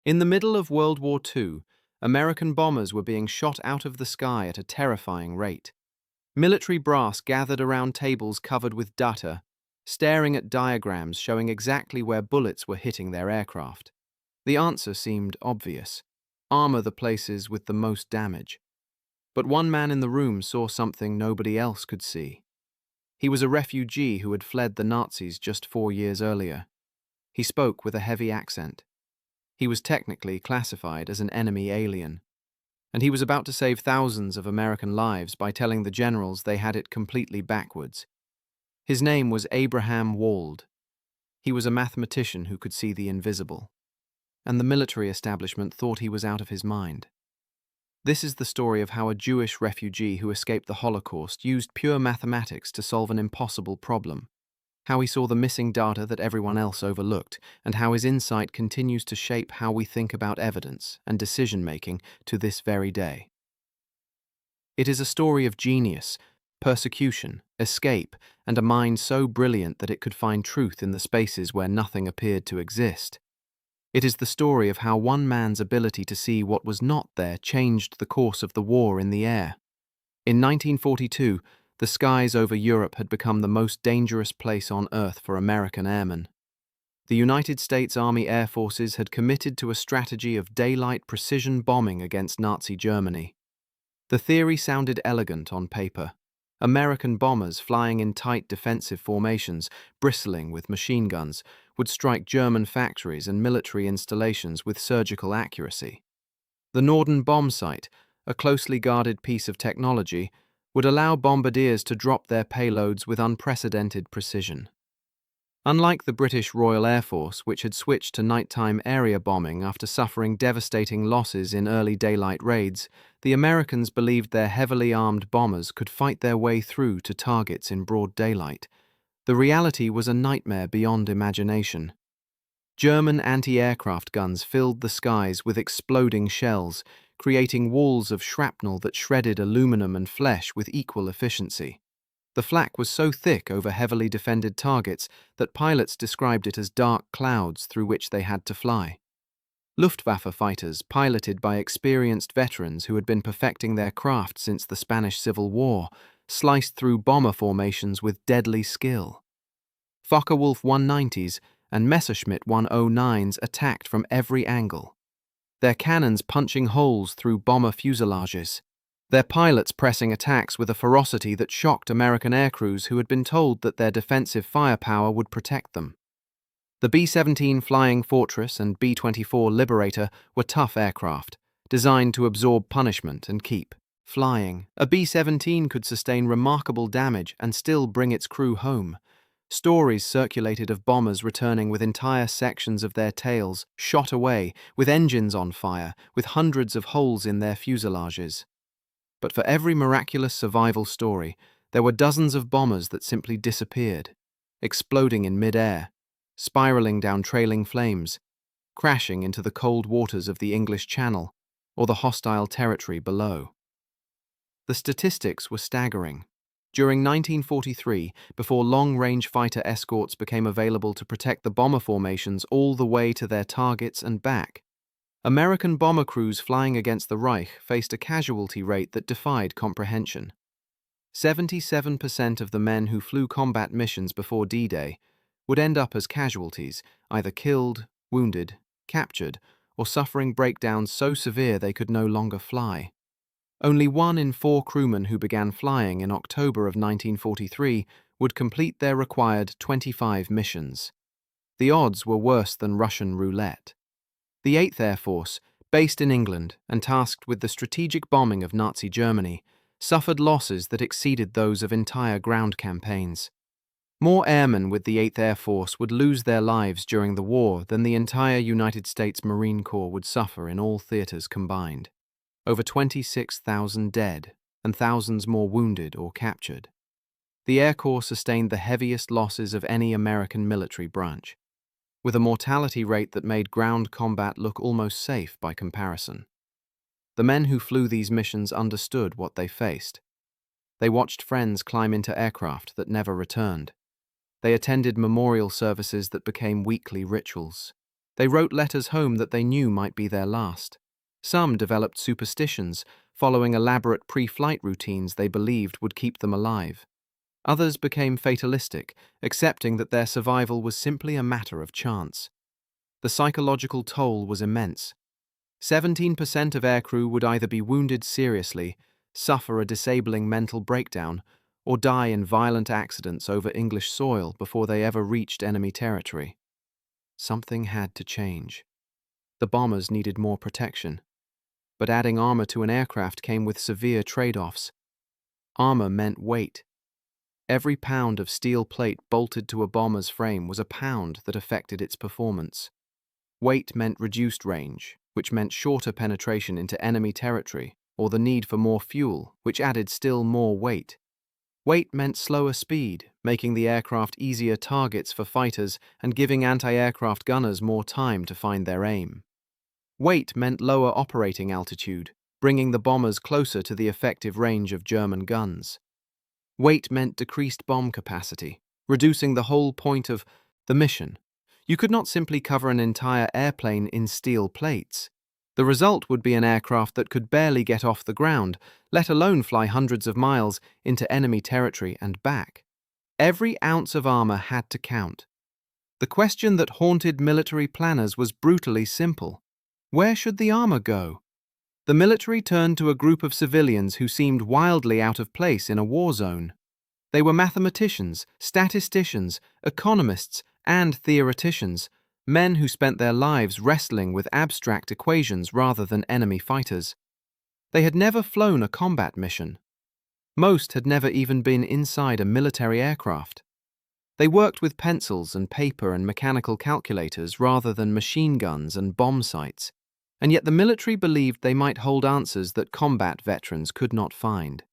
In the middle of World War II, American bombers were being shot out of the sky at a terrifying rate. Military brass gathered around tables covered with data, staring at diagrams showing exactly where bullets were hitting their aircraft. The answer seemed obvious: armor the places with the most damage. But one man in the room saw something nobody else could see. He was a refugee who had fled the Nazis just 4 years earlier. He spoke with a heavy accent. He was technically classified as an enemy alien, and he was about to save thousands of American lives by telling the generals they had it completely backwards. His name was Abraham Wald. He was a mathematician who could see the invisible, and the military establishment thought he was out of his mind. This is the story of how a Jewish refugee who escaped the Holocaust used pure mathematics to solve an impossible problem, how he saw the missing data that everyone else overlooked, and how his insight continues to shape how we think about evidence and decision-making to this very day. It is a story of genius, persecution, escape, and a mind so brilliant that it could find truth in the spaces where nothing appeared to exist. It is the story of how one man's ability to see what was not there changed the course of the war in the air. In 1942, the skies over Europe had become the most dangerous place on Earth for American airmen. The United States Army Air Forces had committed to a strategy of daylight precision bombing against Nazi Germany. The theory sounded elegant on paper. American bombers flying in tight defensive formations, bristling with machine guns, would strike German factories and military installations with surgical accuracy. The Norden bomb sight, a closely guarded piece of technology, would allow bombardiers to drop their payloads with unprecedented precision. Unlike the British Royal Air Force, which had switched to nighttime area bombing after suffering devastating losses in early daylight raids, the Americans believed their heavily armed bombers could fight their way through to targets in broad daylight. The reality was a nightmare beyond imagination. German anti-aircraft guns filled the skies with exploding shells, creating walls of shrapnel that shredded aluminum and flesh with equal efficiency. The flak was so thick over heavily defended targets that pilots described it as dark clouds through which they had to fly. Luftwaffe fighters, piloted by experienced veterans who had been perfecting their craft since the Spanish Civil War, sliced through bomber formations with deadly skill. Focke-Wulf 190s and Messerschmitt 109s attacked from every angle, their cannons punching holes through bomber fuselages, their pilots pressing attacks with a ferocity that shocked American aircrews who had been told that their defensive firepower would protect them. The B-17 Flying Fortress and B-24 Liberator were tough aircraft, designed to absorb punishment and keep flying. A B-17 could sustain remarkable damage and still bring its crew home. Stories circulated of bombers returning with entire sections of their tails shot away, with engines on fire, with hundreds of holes in their fuselages. But for every miraculous survival story, there were dozens of bombers that simply disappeared, exploding in mid-air, spiraling down trailing flames, crashing into the cold waters of the English Channel or the hostile territory below. The statistics were staggering. During 1943, before long-range fighter escorts became available to protect the bomber formations all the way to their targets and back, American bomber crews flying against the Reich faced a casualty rate that defied comprehension. 77% of the men who flew combat missions before D-Day would end up as casualties, either killed, wounded, captured, or suffering breakdowns so severe they could no longer fly. Only 1 in 4 crewmen who began flying in October of 1943 would complete their required 25 missions. The odds were worse than Russian roulette. The 8th Air Force, based in England and tasked with the strategic bombing of Nazi Germany, suffered losses that exceeded those of entire ground campaigns. More airmen with the 8th Air Force would lose their lives during the war than the entire United States Marine Corps would suffer in all theaters combined. Over 26,000 dead and thousands more wounded or captured. The Air Corps sustained the heaviest losses of any American military branch, with a mortality rate that made ground combat look almost safe by comparison. The men who flew these missions understood what they faced. They watched friends climb into aircraft that never returned. They attended memorial services that became weekly rituals. They wrote letters home that they knew might be their last. Some developed superstitions, following elaborate pre-flight routines they believed would keep them alive. Others became fatalistic, accepting that their survival was simply a matter of chance. The psychological toll was immense. 17% of aircrew would either be wounded seriously, suffer a disabling mental breakdown, or die in violent accidents over English soil before they ever reached enemy territory. Something had to change. The bombers needed more protection. But adding armor to an aircraft came with severe trade-offs. Armor meant weight. Every pound of steel plate bolted to a bomber's frame was a pound that affected its performance. Weight meant reduced range, which meant shorter penetration into enemy territory, or the need for more fuel, which added still more weight. Weight meant slower speed, making the aircraft easier targets for fighters and giving anti-aircraft gunners more time to find their aim. Weight meant lower operating altitude, bringing the bombers closer to the effective range of German guns. Weight meant decreased bomb capacity, reducing the whole point of the mission. You could not simply cover an entire airplane in steel plates. The result would be an aircraft that could barely get off the ground, let alone fly hundreds of miles into enemy territory and back. Every ounce of armor had to count. The question that haunted military planners was brutally simple. Where should the armor go? The military turned to a group of civilians who seemed wildly out of place in a war zone. They were mathematicians, statisticians, economists, and theoreticians, men who spent their lives wrestling with abstract equations rather than enemy fighters. They had never flown a combat mission. Most had never even been inside a military aircraft. They worked with pencils and paper and mechanical calculators rather than machine guns and bomb sights, and yet the military believed they might hold answers that combat veterans could not find.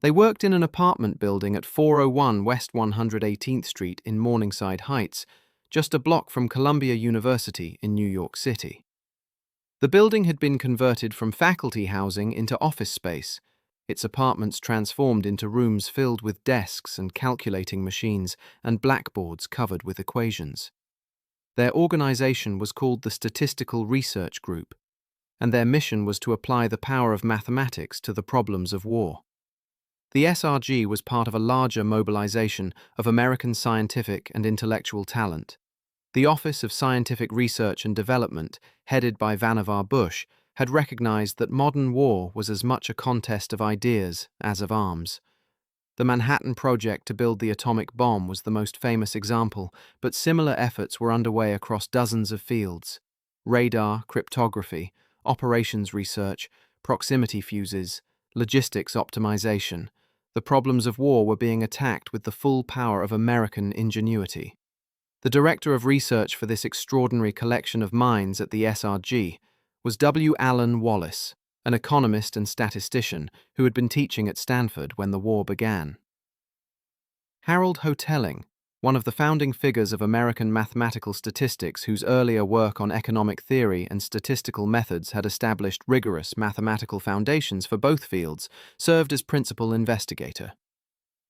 They worked in an apartment building at 401 West 118th Street in Morningside Heights, just a block from Columbia University in New York City. The building had been converted from faculty housing into office space, its apartments transformed into rooms filled with desks and calculating machines and blackboards covered with equations. Their organization was called the Statistical Research Group, and their mission was to apply the power of mathematics to the problems of war. The SRG was part of a larger mobilization of American scientific and intellectual talent. The Office of Scientific Research and Development, headed by Vannevar Bush, had recognized that modern war was as much a contest of ideas as of arms. The Manhattan Project to build the atomic bomb was the most famous example, but similar efforts were underway across dozens of fields: radar, cryptography, operations research, proximity fuses, logistics optimization. The problems of war were being attacked with the full power of American ingenuity. The director of research for this extraordinary collection of minds at the SRG was W. Allen Wallace, an economist and statistician who had been teaching at Stanford when the war began. Harold Hotelling, one of the founding figures of American mathematical statistics whose earlier work on economic theory and statistical methods had established rigorous mathematical foundations for both fields, served as principal investigator.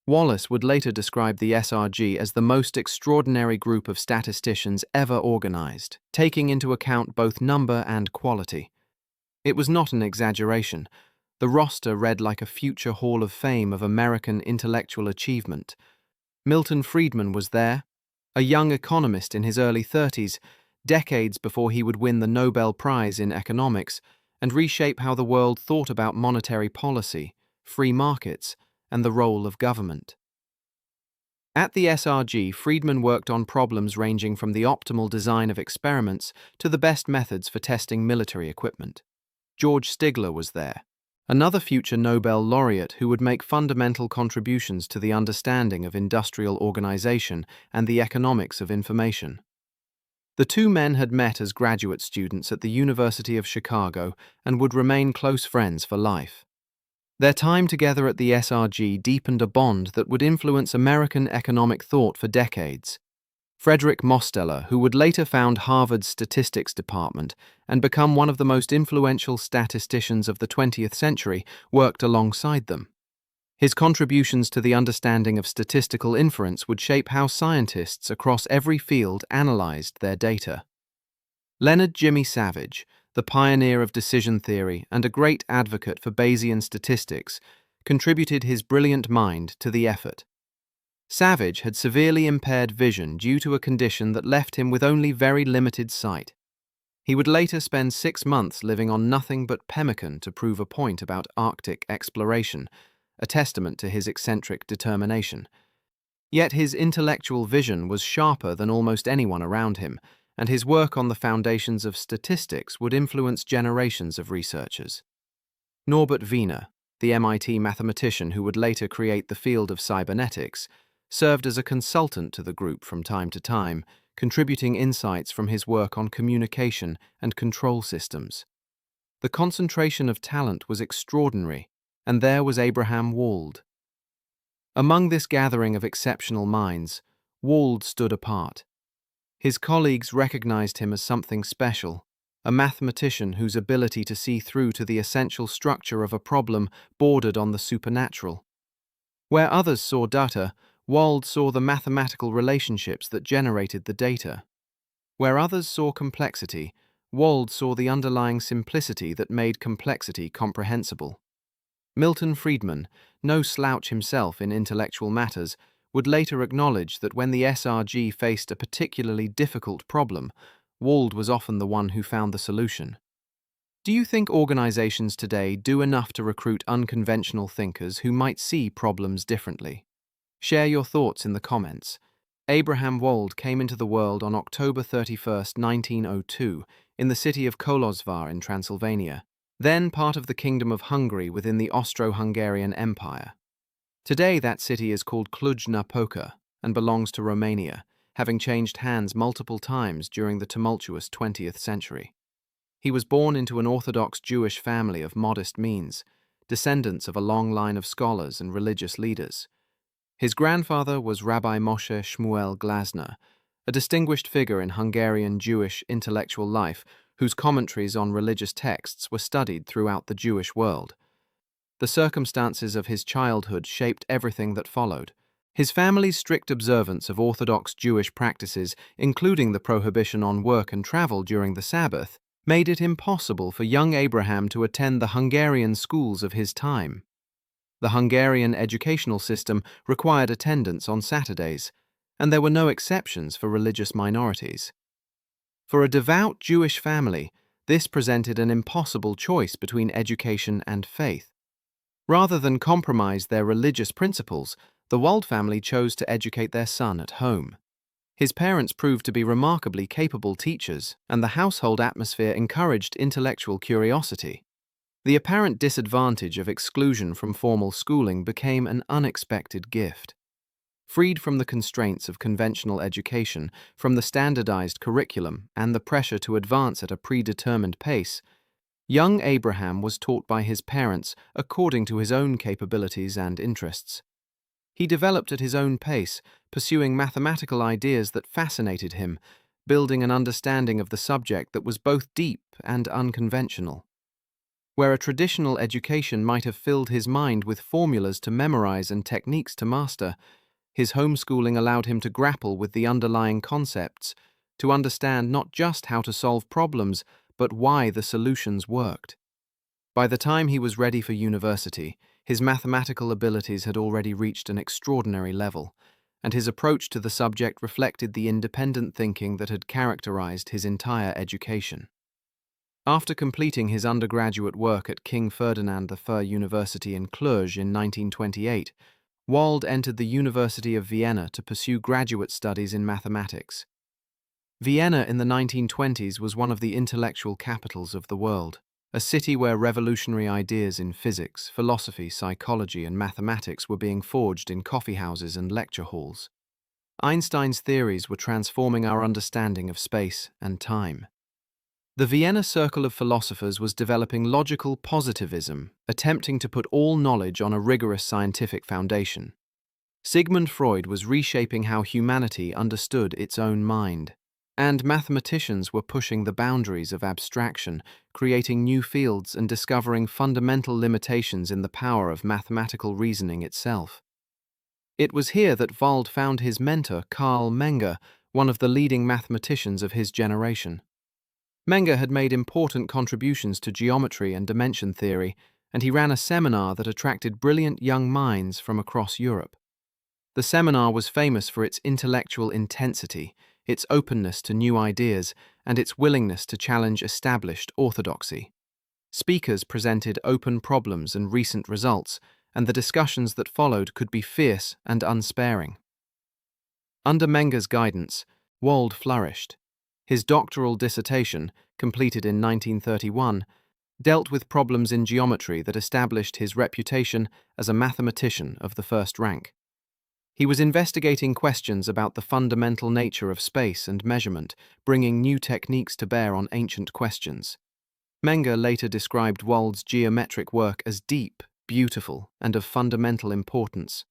Wallace would later describe the SRG as the most extraordinary group of statisticians ever organized, taking into account both number and quality. It was not an exaggeration. The roster read like a future Hall of Fame of American intellectual achievement. Milton Friedman was there, a young economist in his early 30s, decades before he would win the Nobel Prize in economics and reshape how the world thought about monetary policy, free markets, and the role of government. At the SRG, Friedman worked on problems ranging from the optimal design of experiments to the best methods for testing military equipment. George Stigler was there, another future Nobel laureate who would make fundamental contributions to the understanding of industrial organization and the economics of information. The two men had met as graduate students at the University of Chicago and would remain close friends for life. Their time together at the SRG deepened a bond that would influence American economic thought for decades. Frederick Mosteller, who would later found Harvard's statistics department and become one of the most influential statisticians of the 20th century, worked alongside them. His contributions to the understanding of statistical inference would shape how scientists across every field analyzed their data. Leonard Jimmy Savage, the pioneer of decision theory and a great advocate for Bayesian statistics, contributed his brilliant mind to the effort. Savage had severely impaired vision due to a condition that left him with only very limited sight. He would later spend 6 months living on nothing but pemmican to prove a point about Arctic exploration, a testament to his eccentric determination. Yet his intellectual vision was sharper than almost anyone around him, and his work on the foundations of statistics would influence generations of researchers. Norbert Wiener, the MIT mathematician who would later create the field of cybernetics, served as a consultant to the group from time to time, contributing insights from his work on communication and control systems. The concentration of talent was extraordinary, and there was Abraham Wald. Among this gathering of exceptional minds, Wald stood apart. His colleagues recognized him as something special, a mathematician whose ability to see through to the essential structure of a problem bordered on the supernatural. Where others saw data, Wald saw the mathematical relationships that generated the data. Where others saw complexity, Wald saw the underlying simplicity that made complexity comprehensible. Milton Friedman, no slouch himself in intellectual matters, would later acknowledge that when the SRG faced a particularly difficult problem, Wald was often the one who found the solution. Do you think organizations today do enough to recruit unconventional thinkers who might see problems differently? Share your thoughts in the comments. Abraham Wald came into the world on October 31, 1902, in the city of Kolozsvár in Transylvania, then part of the Kingdom of Hungary within the Austro-Hungarian Empire. Today that city is called Cluj-Napoca and belongs to Romania, having changed hands multiple times during the tumultuous 20th century. He was born into an Orthodox Jewish family of modest means, descendants of a long line of scholars and religious leaders. His grandfather was Rabbi Moshe Shmuel Glasner, a distinguished figure in Hungarian Jewish intellectual life whose commentaries on religious texts were studied throughout the Jewish world. The circumstances of his childhood shaped everything that followed. His family's strict observance of Orthodox Jewish practices, including the prohibition on work and travel during the Sabbath, made it impossible for young Abraham to attend the Hungarian schools of his time. The Hungarian educational system required attendance on Saturdays, and there were no exceptions for religious minorities. For a devout Jewish family, this presented an impossible choice between education and faith. Rather than compromise their religious principles, the Wald family chose to educate their son at home. His parents proved to be remarkably capable teachers, and the household atmosphere encouraged intellectual curiosity. The apparent disadvantage of exclusion from formal schooling became an unexpected gift. Freed from the constraints of conventional education, from the standardized curriculum and the pressure to advance at a predetermined pace, young Abraham was taught by his parents according to his own capabilities and interests. He developed at his own pace, pursuing mathematical ideas that fascinated him, building an understanding of the subject that was both deep and unconventional. Where a traditional education might have filled his mind with formulas to memorize and techniques to master, his homeschooling allowed him to grapple with the underlying concepts, to understand not just how to solve problems, but why the solutions worked. By the time he was ready for university, his mathematical abilities had already reached an extraordinary level, and his approach to the subject reflected the independent thinking that had characterized his entire education. After completing his undergraduate work at King Ferdinand I University in Cluj in 1928, Wald entered the University of Vienna to pursue graduate studies in mathematics. Vienna in the 1920s was one of the intellectual capitals of the world, a city where revolutionary ideas in physics, philosophy, psychology, and mathematics were being forged in coffeehouses and lecture halls. Einstein's theories were transforming our understanding of space and time. The Vienna Circle of Philosophers was developing logical positivism, attempting to put all knowledge on a rigorous scientific foundation. Sigmund Freud was reshaping how humanity understood its own mind. And mathematicians were pushing the boundaries of abstraction, creating new fields and discovering fundamental limitations in the power of mathematical reasoning itself. It was here that Wald found his mentor, Karl Menger, one of the leading mathematicians of his generation. Menger had made important contributions to geometry and dimension theory, and he ran a seminar that attracted brilliant young minds from across Europe. The seminar was famous for its intellectual intensity, its openness to new ideas, and its willingness to challenge established orthodoxy. Speakers presented open problems and recent results, and the discussions that followed could be fierce and unsparing. Under Menger's guidance, Wald flourished. His doctoral dissertation, completed in 1931, dealt with problems in geometry that established his reputation as a mathematician of the first rank. He was investigating questions about the fundamental nature of space and measurement, bringing new techniques to bear on ancient questions. Menger later described Wald's geometric work as deep, beautiful, and of fundamental importance.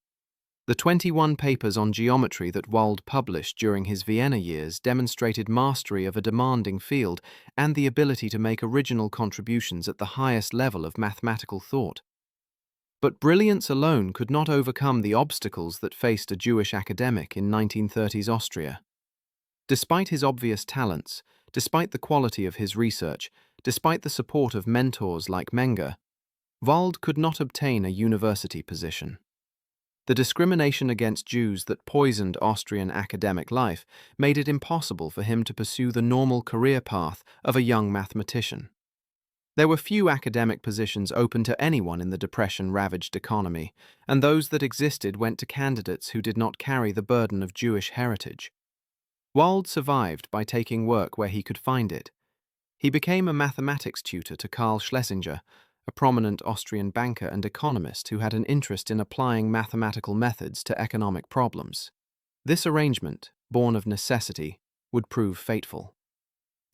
The 21 papers on geometry that Wald published during his Vienna years demonstrated mastery of a demanding field and the ability to make original contributions at the highest level of mathematical thought. But brilliance alone could not overcome the obstacles that faced a Jewish academic in 1930s Austria. Despite his obvious talents, despite the quality of his research, despite the support of mentors like Menger, Wald could not obtain a university position. The discrimination against Jews that poisoned Austrian academic life made it impossible for him to pursue the normal career path of a young mathematician. There were few academic positions open to anyone in the depression-ravaged economy, and those that existed went to candidates who did not carry the burden of Jewish heritage. Wald survived by taking work where he could find it. He became a mathematics tutor to Karl Schlesinger, a prominent Austrian banker and economist who had an interest in applying mathematical methods to economic problems. This arrangement, born of necessity, would prove fateful.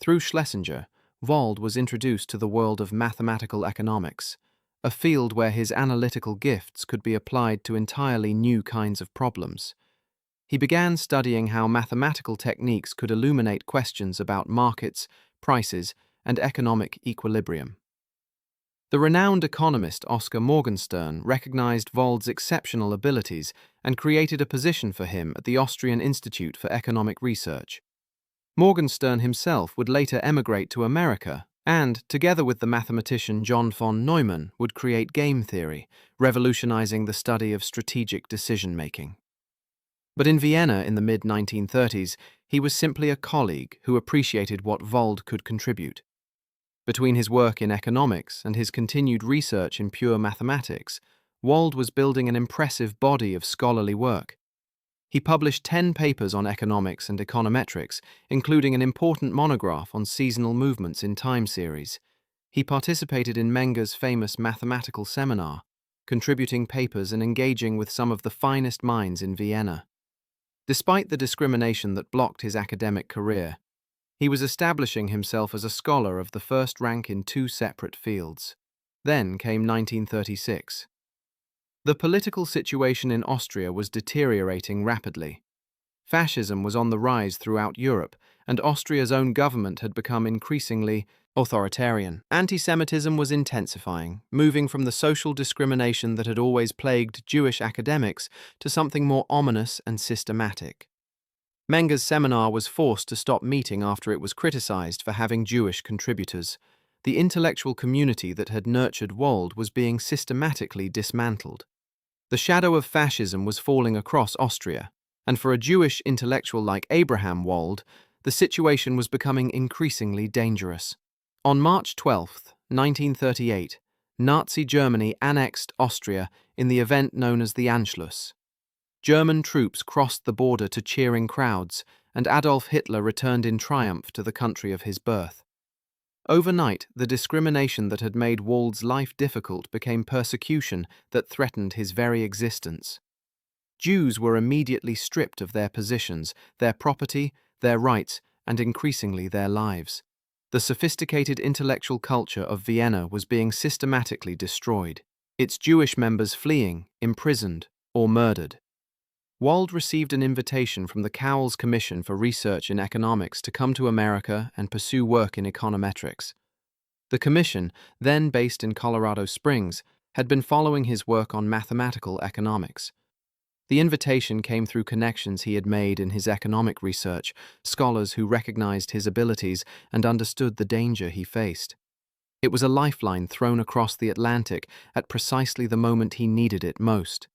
Through Schlesinger, Wald was introduced to the world of mathematical economics, a field where his analytical gifts could be applied to entirely new kinds of problems. He began studying how mathematical techniques could illuminate questions about markets, prices, and economic equilibrium. The renowned economist Oskar Morgenstern recognized Wald's exceptional abilities and created a position for him at the Austrian Institute for Economic Research. Morgenstern himself would later emigrate to America and, together with the mathematician John von Neumann, would create game theory, revolutionizing the study of strategic decision-making. But in Vienna in the mid-1930s, he was simply a colleague who appreciated what Wald could contribute. Between his work in economics and his continued research in pure mathematics, Wald was building an impressive body of scholarly work. He published 10 papers on economics and econometrics, including an important monograph on seasonal movements in time series. He participated in Menger's famous mathematical seminar, contributing papers and engaging with some of the finest minds in Vienna. Despite the discrimination that blocked his academic career, he was establishing himself as a scholar of the first rank in 2 separate fields. Then came 1936. The political situation in Austria was deteriorating rapidly. Fascism was on the rise throughout Europe, and Austria's own government had become increasingly authoritarian. Anti-Semitism was intensifying, moving from the social discrimination that had always plagued Jewish academics to something more ominous and systematic. Menger's seminar was forced to stop meeting after it was criticized for having Jewish contributors. The intellectual community that had nurtured Wald was being systematically dismantled. The shadow of fascism was falling across Austria, and for a Jewish intellectual like Abraham Wald, the situation was becoming increasingly dangerous. On March 12, 1938, Nazi Germany annexed Austria in the event known as the Anschluss. German troops crossed the border to cheering crowds, and Adolf Hitler returned in triumph to the country of his birth. Overnight, the discrimination that had made Wald's life difficult became persecution that threatened his very existence. Jews were immediately stripped of their positions, their property, their rights, and increasingly their lives. The sophisticated intellectual culture of Vienna was being systematically destroyed, its Jewish members fleeing, imprisoned, or murdered. Wald received an invitation from the Cowles Commission for Research in Economics to come to America and pursue work in econometrics. The commission, then based in Colorado Springs, had been following his work on mathematical economics. The invitation came through connections he had made in his economic research, scholars who recognized his abilities and understood the danger he faced. It was a lifeline thrown across the Atlantic at precisely the moment he needed it most.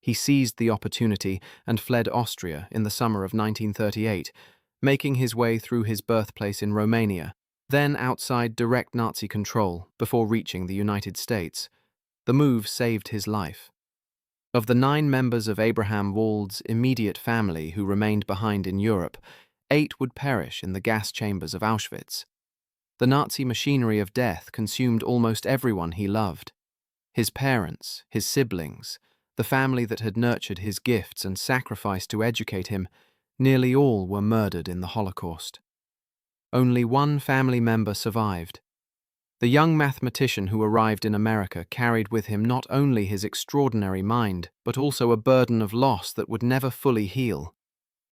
He seized the opportunity and fled Austria in the summer of 1938, making his way through his birthplace in Romania, then outside direct Nazi control before reaching the United States. The move saved his life. Of the 9 members of Abraham Wald's immediate family who remained behind in Europe, 8 would perish in the gas chambers of Auschwitz. The Nazi machinery of death consumed almost everyone he loved. His parents, his siblings, the family that had nurtured his gifts and sacrificed to educate him, nearly all were murdered in the Holocaust. Only one family member survived. The young mathematician who arrived in America carried with him not only his extraordinary mind, but also a burden of loss that would never fully heal,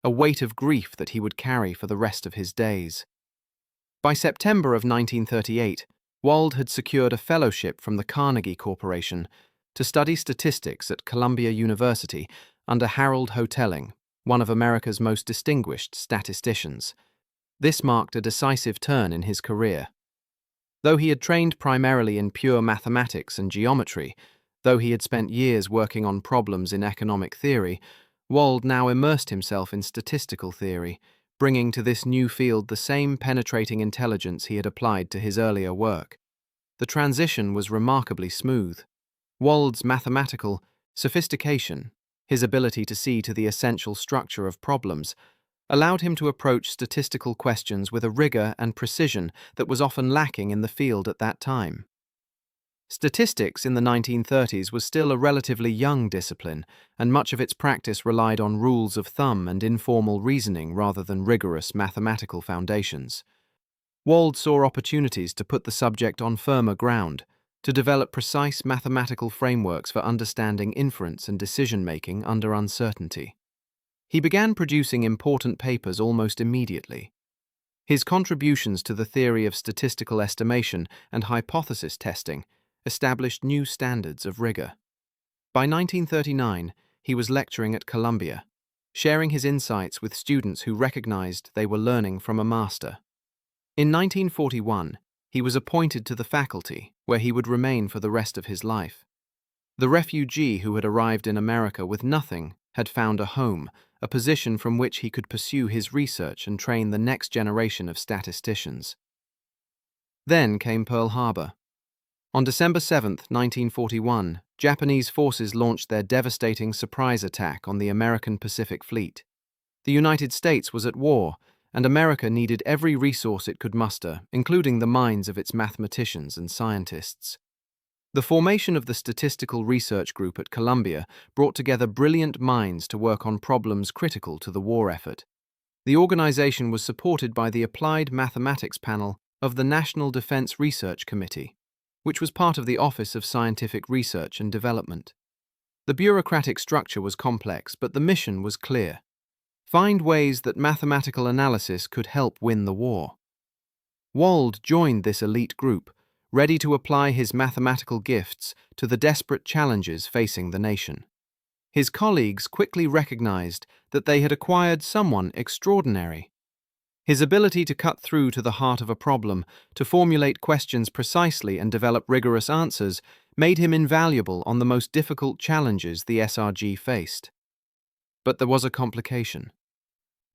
a weight of grief that he would carry for the rest of his days. By September of 1938, Wald had secured a fellowship from the Carnegie Corporation to study statistics at Columbia University under Harold Hotelling, one of America's most distinguished statisticians. This marked a decisive turn in his career. Though he had trained primarily in pure mathematics and geometry, though he had spent years working on problems in economic theory, Wald now immersed himself in statistical theory, bringing to this new field the same penetrating intelligence he had applied to his earlier work. The transition was remarkably smooth. Wald's mathematical sophistication, his ability to see to the essential structure of problems, allowed him to approach statistical questions with a rigor and precision that was often lacking in the field at that time. Statistics in the 1930s was still a relatively young discipline, and much of its practice relied on rules of thumb and informal reasoning rather than rigorous mathematical foundations. Wald saw opportunities to put the subject on firmer ground, to develop precise mathematical frameworks for understanding inference and decision-making under uncertainty. He began producing important papers almost immediately. His contributions to the theory of statistical estimation and hypothesis testing established new standards of rigor. By 1939, he was lecturing at Columbia, sharing his insights with students who recognized they were learning from a master. In 1941, he was appointed to the faculty, where he would remain for the rest of his life. The refugee who had arrived in America with nothing had found a home, a position from which he could pursue his research and train the next generation of statisticians. Then came Pearl Harbor. On December 7, 1941, Japanese forces launched their devastating surprise attack on the American Pacific Fleet. The United States was at war, and America needed every resource it could muster, including the minds of its mathematicians and scientists. The formation of the Statistical Research Group at Columbia brought together brilliant minds to work on problems critical to the war effort. The organization was supported by the Applied Mathematics Panel of the National Defense Research Committee, which was part of the Office of Scientific Research and Development. The bureaucratic structure was complex, but the mission was clear: find ways that mathematical analysis could help win the war. Wald joined this elite group, ready to apply his mathematical gifts to the desperate challenges facing the nation. His colleagues quickly recognized that they had acquired someone extraordinary. His ability to cut through to the heart of a problem, to formulate questions precisely and develop rigorous answers, made him invaluable on the most difficult challenges the SRG faced. But there was a complication.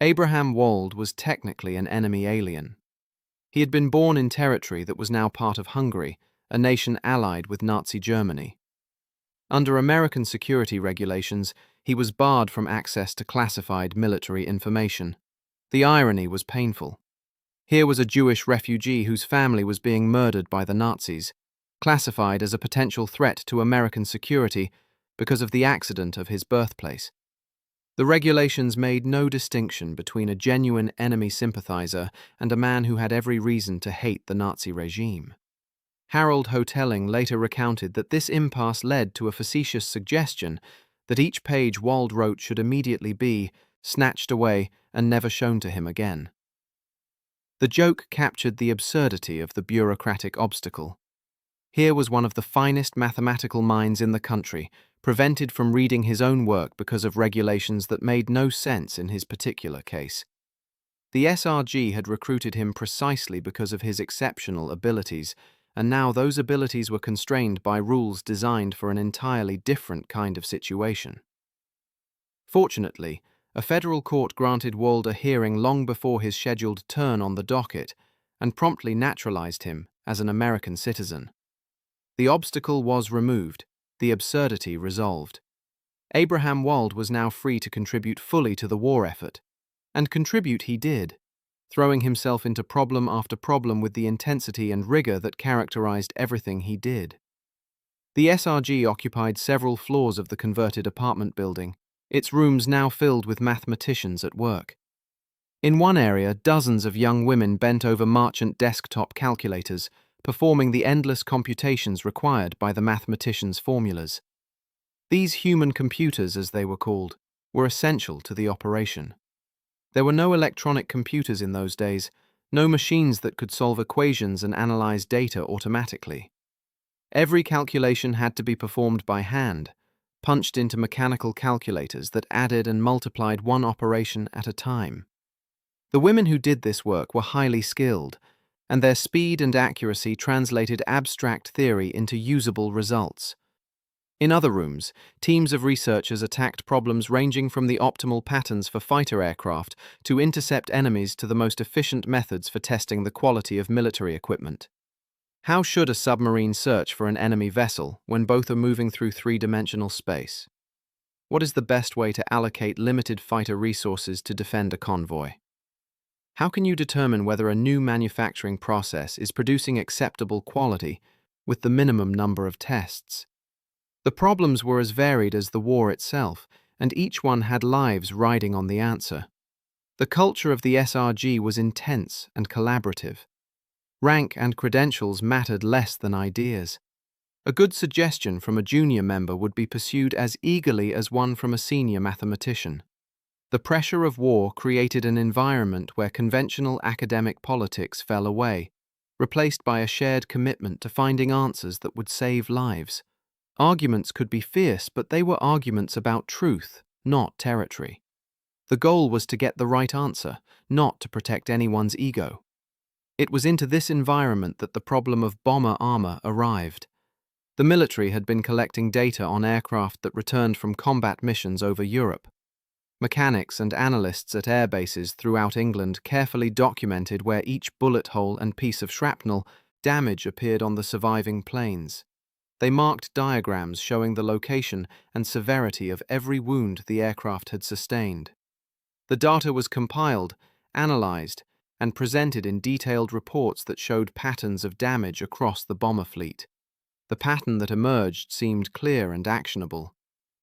Abraham Wald was technically an enemy alien. He had been born in territory that was now part of Hungary, a nation allied with Nazi Germany. Under American security regulations, he was barred from access to classified military information. The irony was painful. Here was a Jewish refugee whose family was being murdered by the Nazis, classified as a potential threat to American security because of the accident of his birthplace. The regulations made no distinction between a genuine enemy sympathizer and a man who had every reason to hate the Nazi regime. Harold Hotelling later recounted that this impasse led to a facetious suggestion that each page Wald wrote should immediately be snatched away and never shown to him again. The joke captured the absurdity of the bureaucratic obstacle. Here was one of the finest mathematical minds in the country, prevented from reading his own work because of regulations that made no sense in his particular case. The SRG had recruited him precisely because of his exceptional abilities, and now those abilities were constrained by rules designed for an entirely different kind of situation. Fortunately, a federal court granted Wald a hearing long before his scheduled turn on the docket and promptly naturalized him as an American citizen. The obstacle was removed, the absurdity resolved. Abraham Wald was now free to contribute fully to the war effort, and contribute he did, throwing himself into problem after problem with the intensity and rigor that characterized everything he did. The SRG occupied several floors of the converted apartment building, its rooms now filled with mathematicians at work. In one area, dozens of young women bent over Marchant desktop calculators, performing the endless computations required by the mathematicians' formulas. These human computers, as they were called, were essential to the operation. There were no electronic computers in those days, no machines that could solve equations and analyze data automatically. Every calculation had to be performed by hand, punched into mechanical calculators that added and multiplied one operation at a time. The women who did this work were highly skilled, and their speed and accuracy translated abstract theory into usable results. In other rooms, teams of researchers attacked problems ranging from the optimal patterns for fighter aircraft to intercept enemies to the most efficient methods for testing the quality of military equipment. How should a submarine search for an enemy vessel when both are moving through three-dimensional space? What is the best way to allocate limited fighter resources to defend a convoy? How can you determine whether a new manufacturing process is producing acceptable quality with the minimum number of tests? The problems were as varied as the war itself, and each one had lives riding on the answer. The culture of the SRG was intense and collaborative. Rank and credentials mattered less than ideas. A good suggestion from a junior member would be pursued as eagerly as one from a senior mathematician. The pressure of war created an environment where conventional academic politics fell away, replaced by a shared commitment to finding answers that would save lives. Arguments could be fierce, but they were arguments about truth, not territory. The goal was to get the right answer, not to protect anyone's ego. It was into this environment that the problem of bomber armor arrived. The military had been collecting data on aircraft that returned from combat missions over Europe. Mechanics and analysts at air bases throughout England carefully documented where each bullet hole and piece of shrapnel damage appeared on the surviving planes. They marked diagrams showing the location and severity of every wound the aircraft had sustained. The data was compiled, analyzed, and presented in detailed reports that showed patterns of damage across the bomber fleet. The pattern that emerged seemed clear and actionable.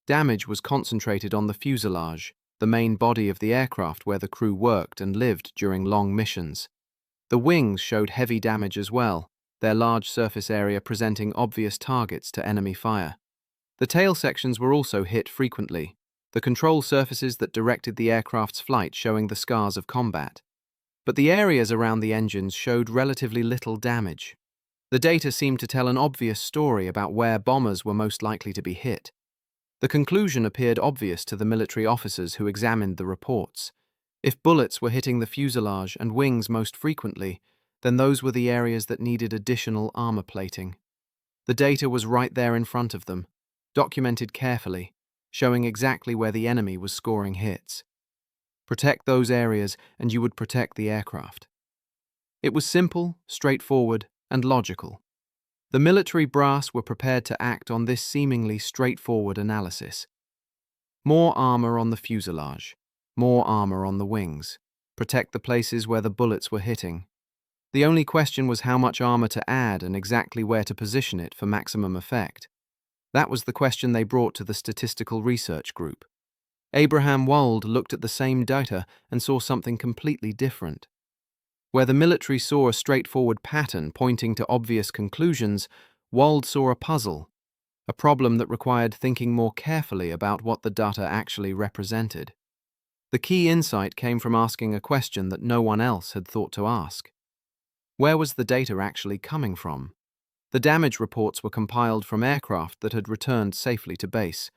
Damage was concentrated on the fuselage, the main body of the aircraft where the crew worked and lived during long missions. The wings showed heavy damage as well, their large surface area presenting obvious targets to enemy fire. The tail sections were also hit frequently, the control surfaces that directed the aircraft's flight showing the scars of combat. But the areas around the engines showed relatively little damage. The data seemed to tell an obvious story about where bombers were most likely to be hit. The conclusion appeared obvious to the military officers who examined the reports. If bullets were hitting the fuselage and wings most frequently, then those were the areas that needed additional armor plating. The data was right there in front of them, documented carefully, showing exactly where the enemy was scoring hits. Protect those areas and you would protect the aircraft. It was simple, straightforward, and logical. The military brass were prepared to act on this seemingly straightforward analysis. More armor on the fuselage, more armor on the wings. Protect the places where the bullets were hitting. The only question was how much armor to add and exactly where to position it for maximum effect. That was the question they brought to the Statistical Research Group. Abraham Wald looked at the same data and saw something completely different. Where the military saw a straightforward pattern pointing to obvious conclusions, Wald saw a puzzle, a problem that required thinking more carefully about what the data actually represented. The key insight came from asking a question that no one else had thought to ask. Where was the data actually coming from? The damage reports were compiled from aircraft that had returned safely to base.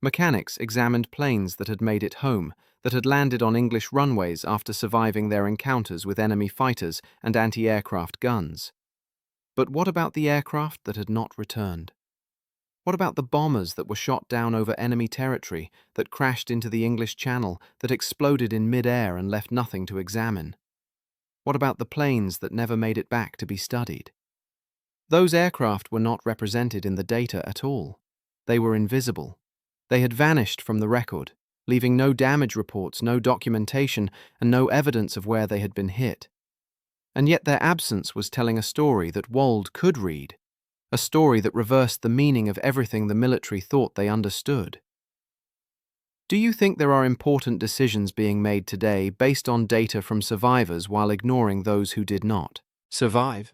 Mechanics examined planes that had made it home, that had landed on English runways after surviving their encounters with enemy fighters and anti-aircraft guns. But what about the aircraft that had not returned? What about the bombers that were shot down over enemy territory, that crashed into the English Channel, that exploded in mid-air and left nothing to examine? What about the planes that never made it back to be studied? Those aircraft were not represented in the data at all. They were invisible. They had vanished from the record, leaving no damage reports, no documentation, and no evidence of where they had been hit. And yet their absence was telling a story that Wald could read, a story that reversed the meaning of everything the military thought they understood. Do you think there are important decisions being made today based on data from survivors while ignoring those who did not survive?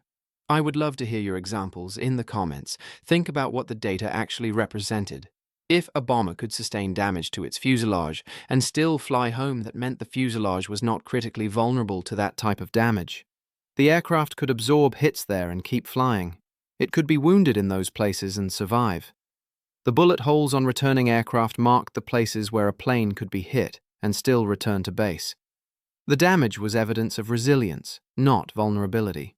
I would love to hear your examples in the comments. Think about what the data actually represented. If a bomber could sustain damage to its fuselage and still fly home, that meant the fuselage was not critically vulnerable to that type of damage. The aircraft could absorb hits there and keep flying. It could be wounded in those places and survive. The bullet holes on returning aircraft marked the places where a plane could be hit and still return to base. The damage was evidence of resilience, not vulnerability.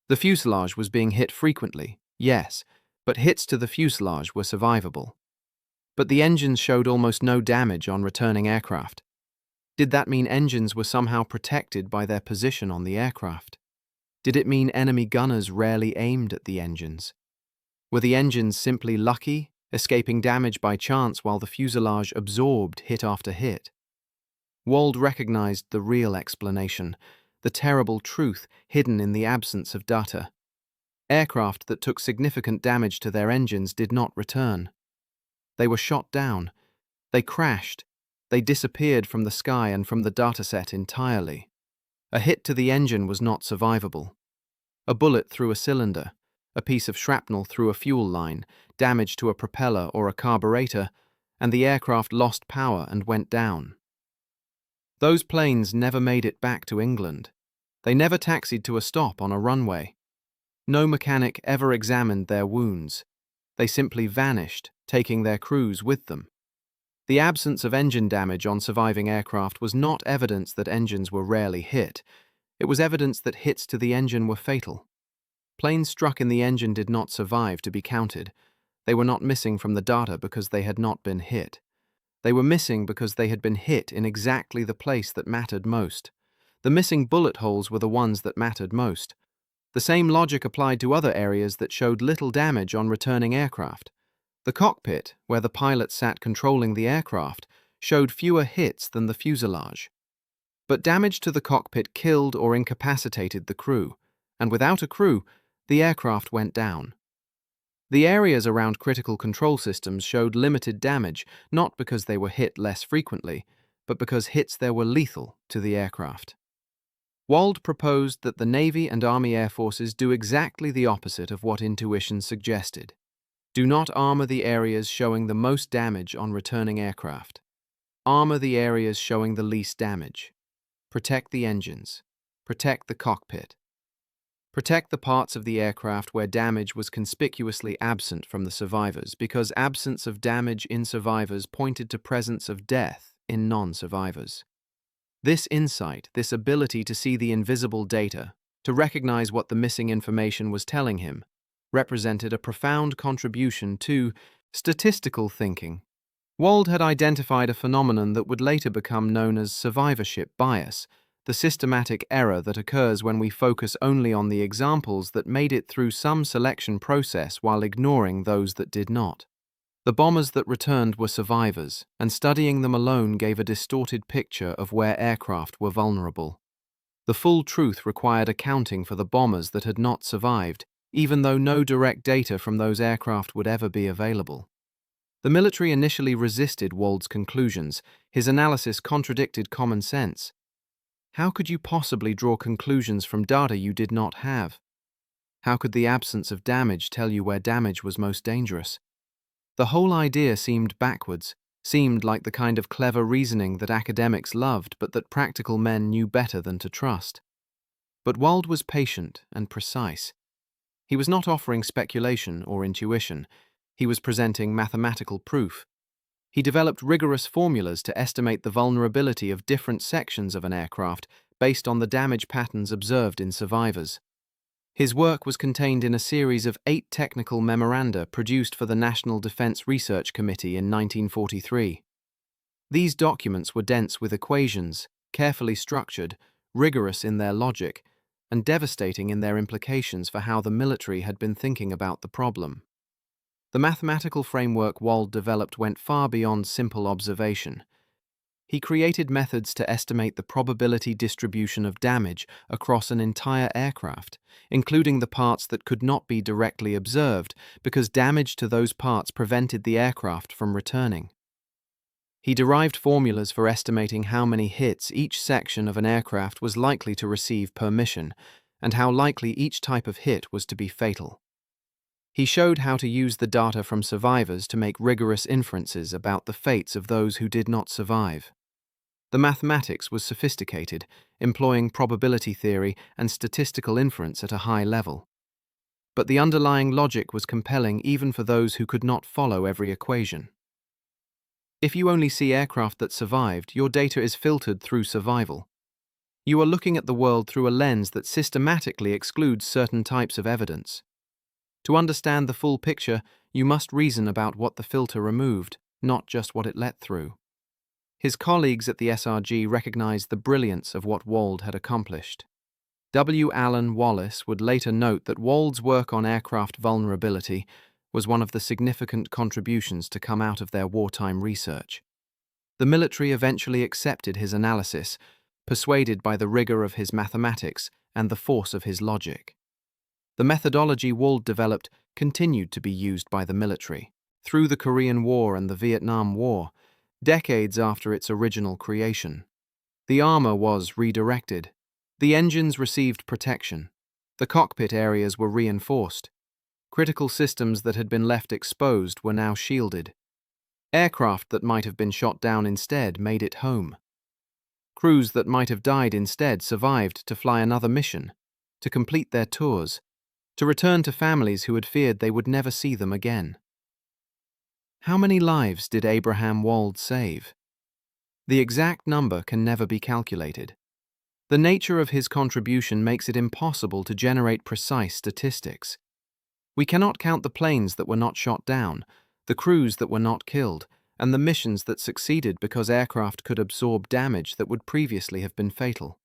The fuselage was being hit frequently, yes, but hits to the fuselage were survivable. But the engines showed almost no damage on returning aircraft. Did that mean engines were somehow protected by their position on the aircraft? Did it mean enemy gunners rarely aimed at the engines? Were the engines simply lucky, escaping damage by chance while the fuselage absorbed hit after hit? Wald recognized the real explanation, the terrible truth hidden in the absence of data. Aircraft that took significant damage to their engines did not return. They were shot down. They crashed. They disappeared from the sky and from the dataset entirely. A hit to the engine was not survivable. A bullet through a cylinder, a piece of shrapnel through a fuel line, damage to a propeller or a carburetor, and the aircraft lost power and went down. Those planes never made it back to England. They never taxied to a stop on a runway. No mechanic ever examined their wounds. They simply vanished, taking their crews with them. The absence of engine damage on surviving aircraft was not evidence that engines were rarely hit. It was evidence that hits to the engine were fatal. Planes struck in the engine did not survive to be counted. They were not missing from the data because they had not been hit. They were missing because they had been hit in exactly the place that mattered most. The missing bullet holes were the ones that mattered most. The same logic applied to other areas that showed little damage on returning aircraft. The cockpit, where the pilot sat controlling the aircraft, showed fewer hits than the fuselage. But damage to the cockpit killed or incapacitated the crew, and without a crew, the aircraft went down. The areas around critical control systems showed limited damage, not because they were hit less frequently, but because hits there were lethal to the aircraft. Wald proposed that the Navy and Army Air Forces do exactly the opposite of what intuition suggested. Do not armor the areas showing the most damage on returning aircraft. Armor the areas showing the least damage. Protect the engines. Protect the cockpit. Protect the parts of the aircraft where damage was conspicuously absent from the survivors, because absence of damage in survivors pointed to presence of death in non-survivors. This insight, this ability to see the invisible data, to recognize what the missing information was telling him, represented a profound contribution to statistical thinking. Wald had identified a phenomenon that would later become known as survivorship bias, the systematic error that occurs when we focus only on the examples that made it through some selection process while ignoring those that did not. The bombers that returned were survivors, and studying them alone gave a distorted picture of where aircraft were vulnerable. The full truth required accounting for the bombers that had not survived, even though no direct data from those aircraft would ever be available. The military initially resisted Wald's conclusions. His analysis contradicted common sense. How could you possibly draw conclusions from data you did not have? How could the absence of damage tell you where damage was most dangerous? The whole idea seemed backwards, seemed like the kind of clever reasoning that academics loved but that practical men knew better than to trust. But Wald was patient and precise. He was not offering speculation or intuition. He was presenting mathematical proof. He developed rigorous formulas to estimate the vulnerability of different sections of an aircraft based on the damage patterns observed in survivors. His work was contained in a series of 8 technical memoranda produced for the National Defense Research Committee in 1943. These documents were dense with equations, carefully structured, rigorous in their logic, and devastating in their implications for how the military had been thinking about the problem. The mathematical framework Wald developed went far beyond simple observation. He created methods to estimate the probability distribution of damage across an entire aircraft, including the parts that could not be directly observed because damage to those parts prevented the aircraft from returning. He derived formulas for estimating how many hits each section of an aircraft was likely to receive per mission, and how likely each type of hit was to be fatal. He showed how to use the data from survivors to make rigorous inferences about the fates of those who did not survive. The mathematics was sophisticated, employing probability theory and statistical inference at a high level. But the underlying logic was compelling even for those who could not follow every equation. If you only see aircraft that survived, your data is filtered through survival. You are looking at the world through a lens that systematically excludes certain types of evidence. To understand the full picture, you must reason about what the filter removed, not just what it let through. His colleagues at the SRG recognized the brilliance of what Wald had accomplished. W. Allen Wallace would later note that Wald's work on aircraft vulnerability was one of the significant contributions to come out of their wartime research. The military eventually accepted his analysis, persuaded by the rigor of his mathematics and the force of his logic. The methodology Wald developed continued to be used by the military through the Korean War and the Vietnam War, decades after its original creation. The armor was redirected. The engines received protection. The cockpit areas were reinforced. Critical systems that had been left exposed were now shielded. Aircraft that might have been shot down instead made it home. Crews that might have died instead survived to fly another mission, to complete their tours, to return to families who had feared they would never see them again. How many lives did Abraham Wald save? The exact number can never be calculated. The nature of his contribution makes it impossible to generate precise statistics. We cannot count the planes that were not shot down, the crews that were not killed, and the missions that succeeded because aircraft could absorb damage that would previously have been fatal.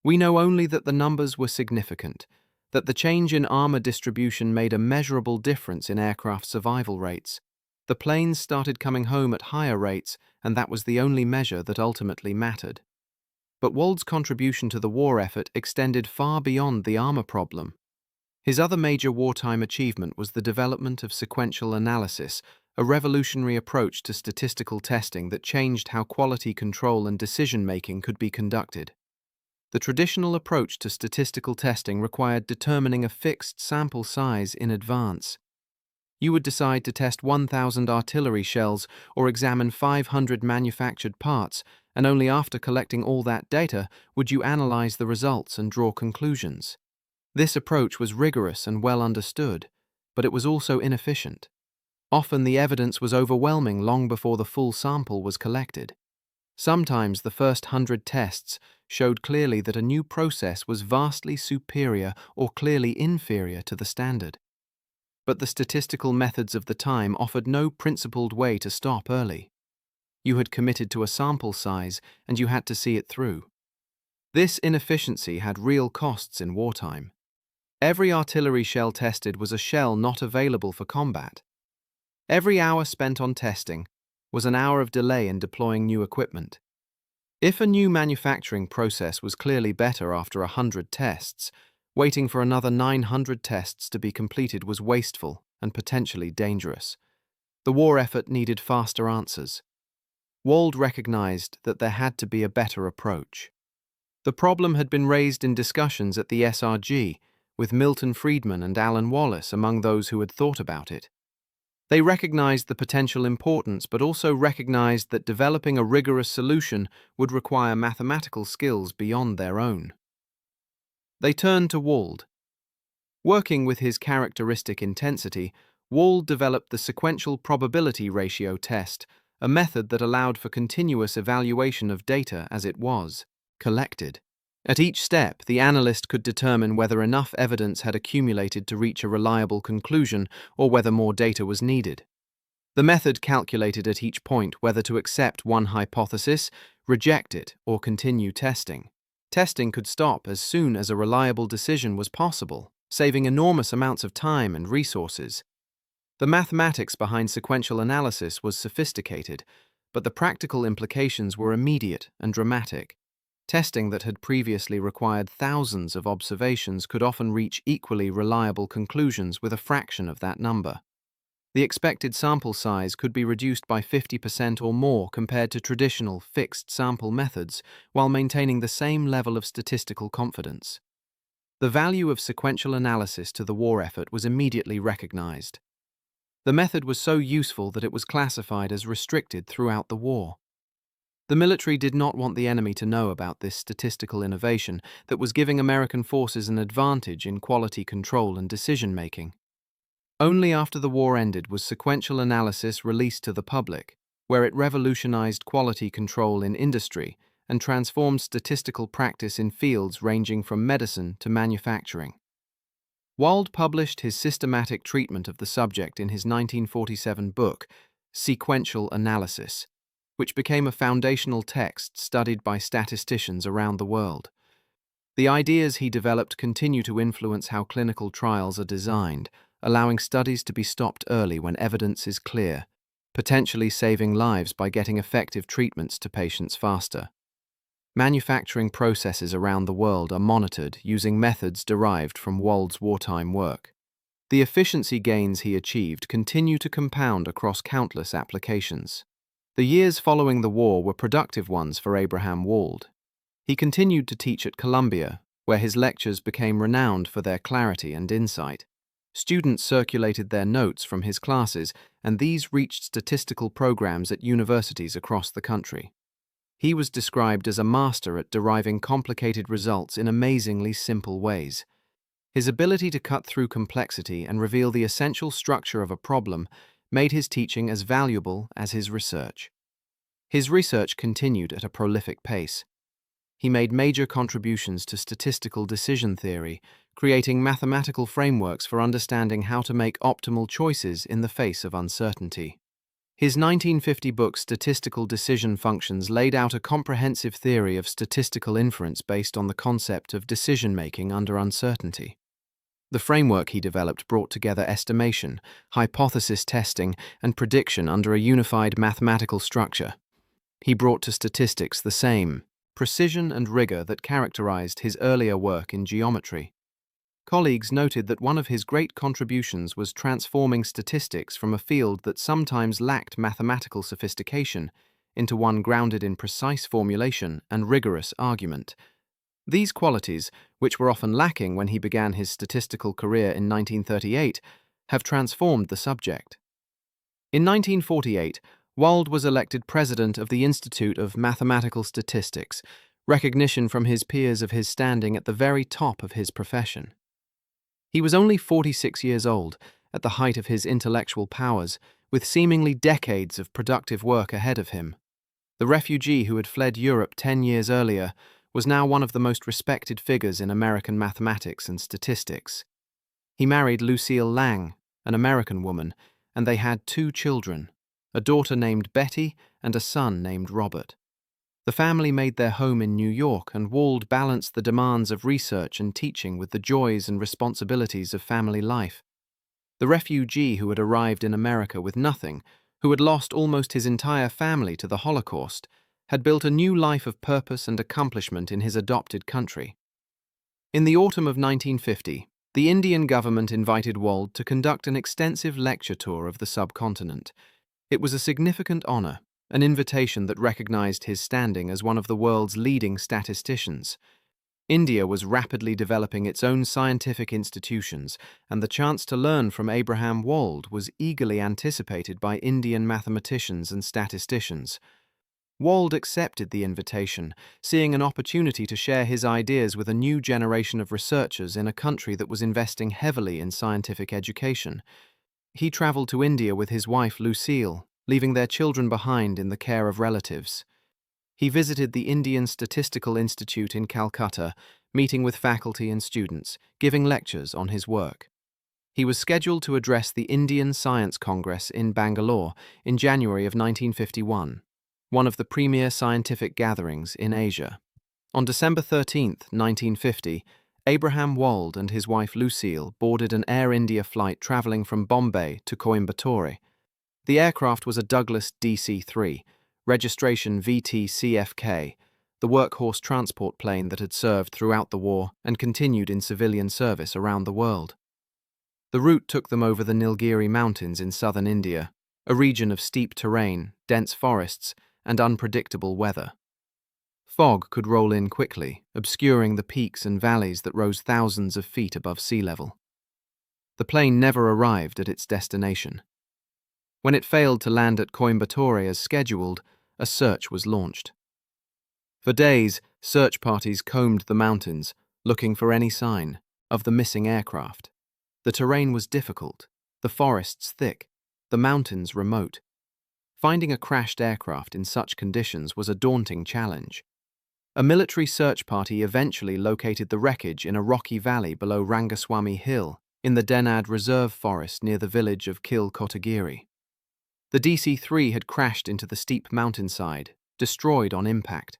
We know only that the numbers were significant, that the change in armor distribution made a measurable difference in aircraft survival rates. The planes started coming home at higher rates, and that was the only measure that ultimately mattered. But Wald's contribution to the war effort extended far beyond the armor problem. His other major wartime achievement was the development of sequential analysis, a revolutionary approach to statistical testing that changed how quality control and decision-making could be conducted. The traditional approach to statistical testing required determining a fixed sample size in advance. You would decide to test 1,000 artillery shells or examine 500 manufactured parts, and only after collecting all that data would you analyze the results and draw conclusions. This approach was rigorous and well understood, but it was also inefficient. Often the evidence was overwhelming long before the full sample was collected. Sometimes the first 100 tests showed clearly that a new process was vastly superior or clearly inferior to the standard. But the statistical methods of the time offered no principled way to stop early. You had committed to a sample size, and you had to see it through. This inefficiency had real costs in wartime. Every artillery shell tested was a shell not available for combat. Every hour spent on testing was an hour of delay in deploying new equipment. If a new manufacturing process was clearly better after 100 tests, waiting for another 900 tests to be completed was wasteful and potentially dangerous. The war effort needed faster answers. Wald recognized that there had to be a better approach. The problem had been raised in discussions at the SRG, with Milton, Friedman, and Alan Wallace among those who had thought about it. They recognized the potential importance, but also recognized that developing a rigorous solution would require mathematical skills beyond their own. They turned to Wald. Working with his characteristic intensity, Wald developed the sequential probability ratio test, a method that allowed for continuous evaluation of data as it was collected. At each step, the analyst could determine whether enough evidence had accumulated to reach a reliable conclusion or whether more data was needed. The method calculated at each point whether to accept one hypothesis, reject it, or continue testing. Testing could stop as soon as a reliable decision was possible, saving enormous amounts of time and resources. The mathematics behind sequential analysis was sophisticated, but the practical implications were immediate and dramatic. Testing that had previously required thousands of observations could often reach equally reliable conclusions with a fraction of that number. The expected sample size could be reduced by 50% or more compared to traditional fixed sample methods, while maintaining the same level of statistical confidence. The value of sequential analysis to the war effort was immediately recognized. The method was so useful that it was classified as restricted throughout the war. The military did not want the enemy to know about this statistical innovation that was giving American forces an advantage in quality control and decision-making. Only after the war ended was sequential analysis released to the public, where it revolutionized quality control in industry and transformed statistical practice in fields ranging from medicine to manufacturing. Wald published his systematic treatment of the subject in his 1947 book, Sequential Analysis, which became a foundational text studied by statisticians around the world. The ideas he developed continue to influence how clinical trials are designed, allowing studies to be stopped early when evidence is clear, potentially saving lives by getting effective treatments to patients faster. Manufacturing processes around the world are monitored using methods derived from Wald's wartime work. The efficiency gains he achieved continue to compound across countless applications. The years following the war were productive ones for Abraham Wald. He continued to teach at Columbia, where his lectures became renowned for their clarity and insight. Students circulated their notes from his classes, and these reached statistical programs at universities across the country. He was described as a master at deriving complicated results in amazingly simple ways. His ability to cut through complexity and reveal the essential structure of a problem made his teaching as valuable as his research. His research continued at a prolific pace. He made major contributions to statistical decision theory, creating mathematical frameworks for understanding how to make optimal choices in the face of uncertainty. His 1950 book Statistical Decision Functions laid out a comprehensive theory of statistical inference based on the concept of decision-making under uncertainty. The framework he developed brought together estimation, hypothesis testing, and prediction under a unified mathematical structure. He brought to statistics the same precision and rigor that characterized his earlier work in geometry. Colleagues noted that one of his great contributions was transforming statistics from a field that sometimes lacked mathematical sophistication into one grounded in precise formulation and rigorous argument. These qualities, which were often lacking when he began his statistical career in 1938, have transformed the subject. In 1948, Wald was elected president of the Institute of Mathematical Statistics, recognition from his peers of his standing at the very top of his profession. He was only 46 years old, at the height of his intellectual powers, with seemingly decades of productive work ahead of him. The refugee who had fled Europe 10 years earlier was now one of the most respected figures in American mathematics and statistics. He married Lucille Lang, an American woman, and they had 2 children, a daughter named Betty and a son named Robert. The family made their home in New York, and Wald balanced the demands of research and teaching with the joys and responsibilities of family life. The refugee who had arrived in America with nothing, who had lost almost his entire family to the Holocaust, had built a new life of purpose and accomplishment in his adopted country. In the autumn of 1950, the Indian government invited Wald to conduct an extensive lecture tour of the subcontinent. It was a significant honor, an invitation that recognized his standing as one of the world's leading statisticians. India was rapidly developing its own scientific institutions, and the chance to learn from Abraham Wald was eagerly anticipated by Indian mathematicians and statisticians. Wald accepted the invitation, seeing an opportunity to share his ideas with a new generation of researchers in a country that was investing heavily in scientific education. He traveled to India with his wife Lucille, leaving their children behind in the care of relatives. He visited the Indian Statistical Institute in Calcutta, meeting with faculty and students, giving lectures on his work. He was scheduled to address the Indian Science Congress in Bangalore in January of 1951, one of the premier scientific gatherings in Asia. On December 13, 1950, Abraham Wald and his wife Lucille boarded an Air India flight traveling from Bombay to Coimbatore. The aircraft was a Douglas DC-3, registration VT-CFK, the workhorse transport plane that had served throughout the war and continued in civilian service around the world. The route took them over the Nilgiri Mountains in southern India, a region of steep terrain, dense forests, and unpredictable weather. Fog could roll in quickly, obscuring the peaks and valleys that rose thousands of feet above sea level. The plane never arrived at its destination. When it failed to land at Coimbatore as scheduled, a search was launched. For days, search parties combed the mountains, looking for any sign of the missing aircraft. The terrain was difficult, the forests thick, the mountains remote. Finding a crashed aircraft in such conditions was a daunting challenge. A military search party eventually located the wreckage in a rocky valley below Rangaswamy Hill in the Denad Reserve Forest near the village of Kil Kotagiri. The DC-3 had crashed into the steep mountainside, destroyed on impact.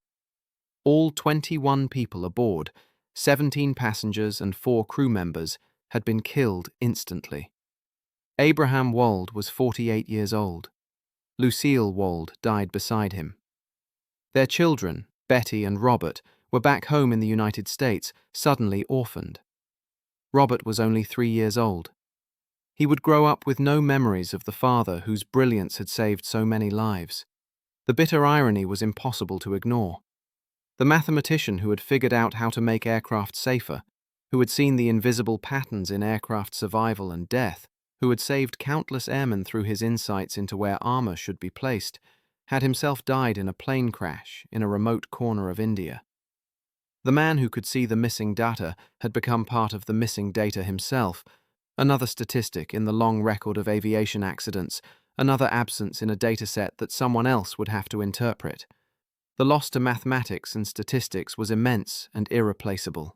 All 21 people aboard, 17 passengers and 4 crew members, had been killed instantly. Abraham Wald was 48 years old. Lucille Wald died beside him. Their children, Betty and Robert, were back home in the United States, suddenly orphaned. Robert was only 3 years old. He would grow up with no memories of the father whose brilliance had saved so many lives. The bitter irony was impossible to ignore. The mathematician who had figured out how to make aircraft safer, who had seen the invisible patterns in aircraft survival and death, who had saved countless airmen through his insights into where armor should be placed, had himself died in a plane crash in a remote corner of India. The man who could see the missing data had become part of the missing data himself, another statistic in the long record of aviation accidents, another absence in a dataset that someone else would have to interpret. The loss to mathematics and statistics was immense and irreplaceable.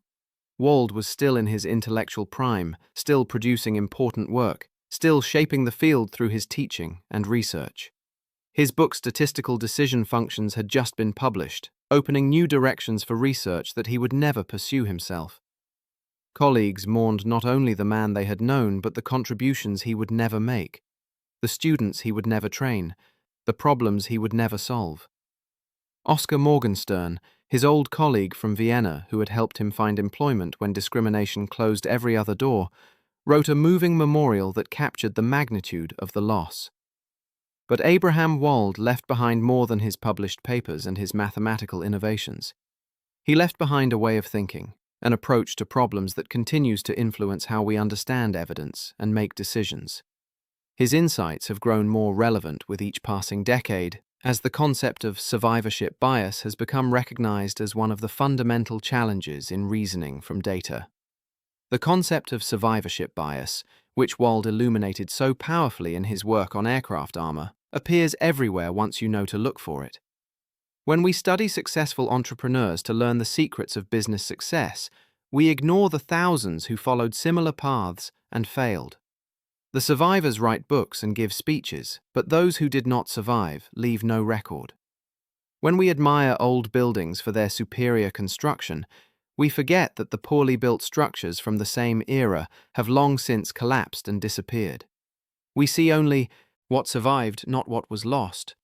Wald was still in his intellectual prime, still producing important work, still shaping the field through his teaching and research. His book Statistical Decision Functions had just been published, opening new directions for research that he would never pursue himself. Colleagues mourned not only the man they had known, but the contributions he would never make, the students he would never train, the problems he would never solve. Oscar Morgenstern, his old colleague from Vienna who had helped him find employment when discrimination closed every other door, wrote a moving memorial that captured the magnitude of the loss. But Abraham Wald left behind more than his published papers and his mathematical innovations. He left behind a way of thinking, an approach to problems that continues to influence how we understand evidence and make decisions. His insights have grown more relevant with each passing decade, as the concept of survivorship bias has become recognized as one of the fundamental challenges in reasoning from data. The concept of survivorship bias, which Wald illuminated so powerfully in his work on aircraft armor, appears everywhere once you know to look for it. When we study successful entrepreneurs to learn the secrets of business success, we ignore the thousands who followed similar paths and failed. The survivors write books and give speeches, but those who did not survive leave no record. When we admire old buildings for their superior construction, we forget that the poorly built structures from the same era have long since collapsed and disappeared. We see only what survived, not what was lost.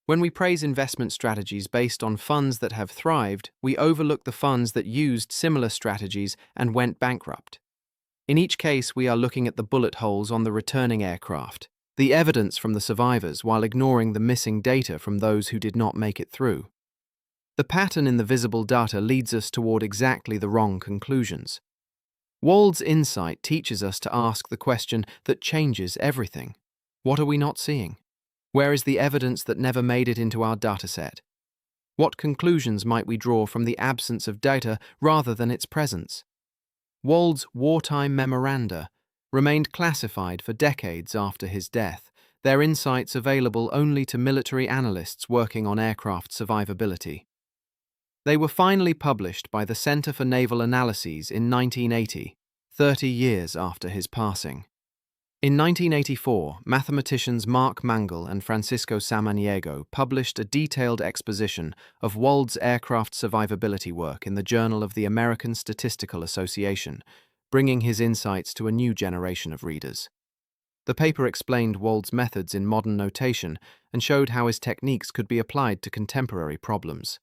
When we praise investment strategies based on funds that have thrived, we overlook the funds that used similar strategies and went bankrupt. In each case, we are looking at the bullet holes on the returning aircraft, the evidence from the survivors, while ignoring the missing data from those who did not make it through. The pattern in the visible data leads us toward exactly the wrong conclusions. Wald's insight teaches us to ask the question that changes everything. What are we not seeing? Where is the evidence that never made it into our dataset? What conclusions might we draw from the absence of data rather than its presence? Wald's wartime memoranda remained classified for decades after his death, their insights available only to military analysts working on aircraft survivability. They were finally published by the Center for Naval Analyses in 1980, 30 years after his passing. In 1984, mathematicians Karl Menger and Francisco Samaniego published a detailed exposition of Wald's aircraft survivability work in the Journal of the American Statistical Association, bringing his insights to a new generation of readers. The paper explained Wald's methods in modern notation and showed how his techniques could be applied to contemporary problems.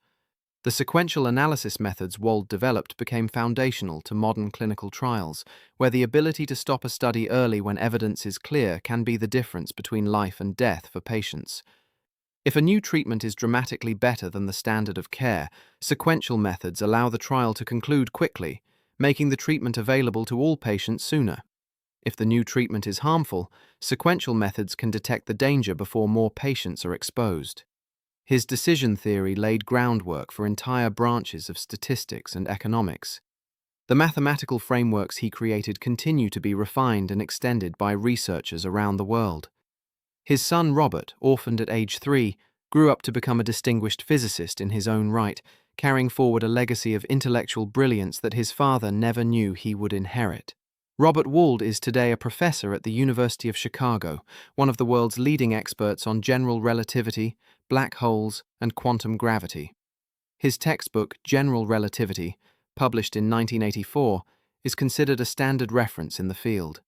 The sequential analysis methods Wald developed became foundational to modern clinical trials, where the ability to stop a study early when evidence is clear can be the difference between life and death for patients. If a new treatment is dramatically better than the standard of care, sequential methods allow the trial to conclude quickly, making the treatment available to all patients sooner. If the new treatment is harmful, sequential methods can detect the danger before more patients are exposed. His decision theory laid groundwork for entire branches of statistics and economics. The mathematical frameworks he created continue to be refined and extended by researchers around the world. His son Robert, orphaned at age 3, grew up to become a distinguished physicist in his own right, carrying forward a legacy of intellectual brilliance that his father never knew he would inherit. Robert Wald is today a professor at the University of Chicago, one of the world's leading experts on general relativity, black holes, and quantum gravity. His textbook, General Relativity, published in 1984, is considered a standard reference in the field.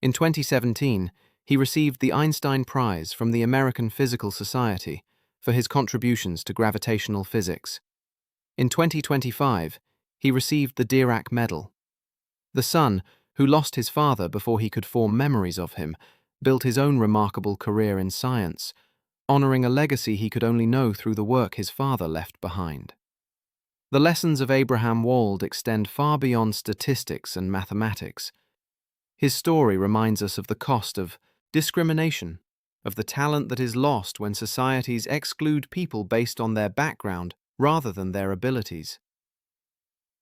In 2017, he received the Einstein Prize from the American Physical Society for his contributions to gravitational physics. In 2025, he received the Dirac Medal. The son, who lost his father before he could form memories of him, built his own remarkable career in science, honoring a legacy he could only know through the work his father left behind. The lessons of Abraham Wald extend far beyond statistics and mathematics. His story reminds us of the cost of discrimination, of the talent that is lost when societies exclude people based on their background rather than their abilities.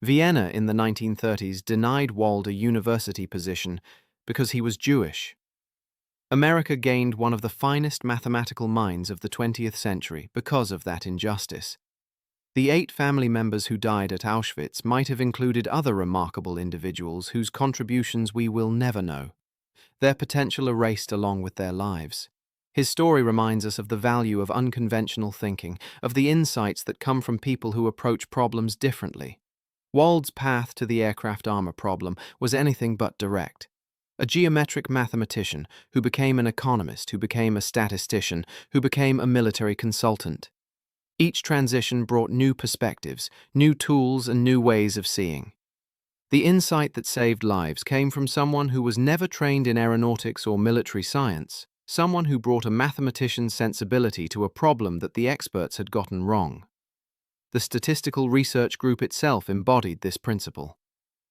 Vienna in the 1930s denied Wald a university position because he was Jewish. America gained one of the finest mathematical minds of the 20th century because of that injustice. The 8 family members who died at Auschwitz might have included other remarkable individuals whose contributions we will never know, their potential erased along with their lives. His story reminds us of the value of unconventional thinking, of the insights that come from people who approach problems differently. Wald's path to the aircraft armor problem was anything but direct. A geometric mathematician who became an economist, who became a statistician, who became a military consultant. Each transition brought new perspectives, new tools, and new ways of seeing. The insight that saved lives came from someone who was never trained in aeronautics or military science, someone who brought a mathematician's sensibility to a problem that the experts had gotten wrong. The Statistical Research Group itself embodied this principle.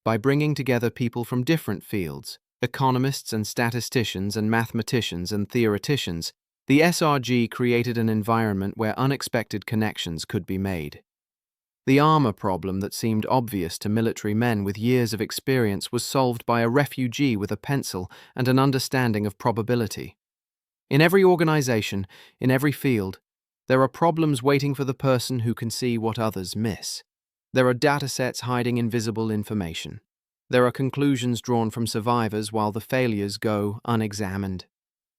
By bringing together people from different fields, economists and statisticians and mathematicians and theoreticians, the SRG created an environment where unexpected connections could be made. The armor problem that seemed obvious to military men with years of experience was solved by a refugee with a pencil and an understanding of probability. In every organization, in every field, there are problems waiting for the person who can see what others miss. There are datasets hiding invisible information. There are conclusions drawn from survivors while the failures go unexamined.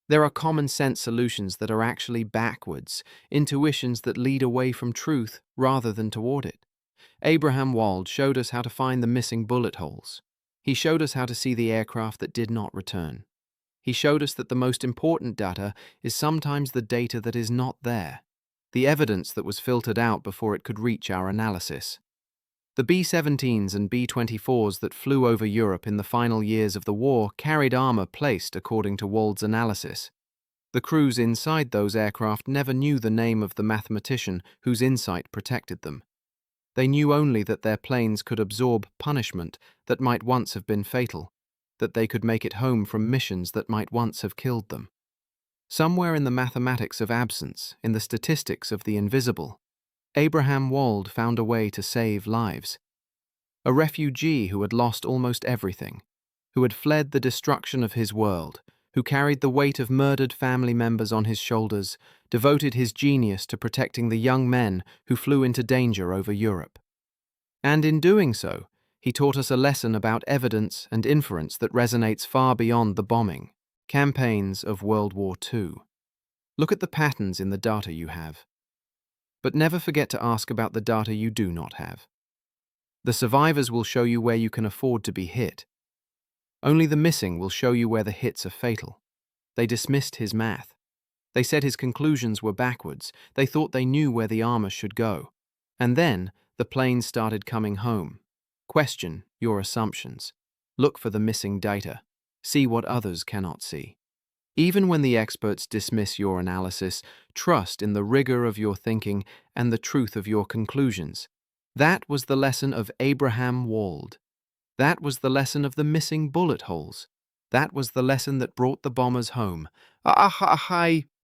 There are common-sense solutions that are actually backwards, intuitions that lead away from truth rather than toward it. Abraham Wald showed us how to find the missing bullet holes. He showed us how to see the aircraft that did not return. He showed us that the most important data is sometimes the data that is not there, the evidence that was filtered out before it could reach our analysis. The B-17s and B-24s that flew over Europe in the final years of the war carried armor placed according to Wald's analysis. The crews inside those aircraft never knew the name of the mathematician whose insight protected them. They knew only that their planes could absorb punishment that might once have been fatal, that they could make it home from missions that might once have killed them. Somewhere in the mathematics of absence, in the statistics of the invisible, Abraham Wald found a way to save lives. A refugee who had lost almost everything, who had fled the destruction of his world, who carried the weight of murdered family members on his shoulders, devoted his genius to protecting the young men who flew into danger over Europe. And in doing so, he taught us a lesson about evidence and inference that resonates far beyond the bombing campaigns of World War II. Look at the patterns in the data you have. But never forget to ask about the data you do not have. The survivors will show you where you can afford to be hit. Only the missing will show you where the hits are fatal. They dismissed his math. They said his conclusions were backwards. They thought they knew where the armor should go. And then the planes started coming home. Question your assumptions. Look for the missing data. See what others cannot see. Even when the experts dismiss your analysis, trust in the rigor of your thinking and the truth of your conclusions. That was the lesson of Abraham Wald. That was the lesson of the missing bullet holes. That was the lesson that brought the bombers home. Hi.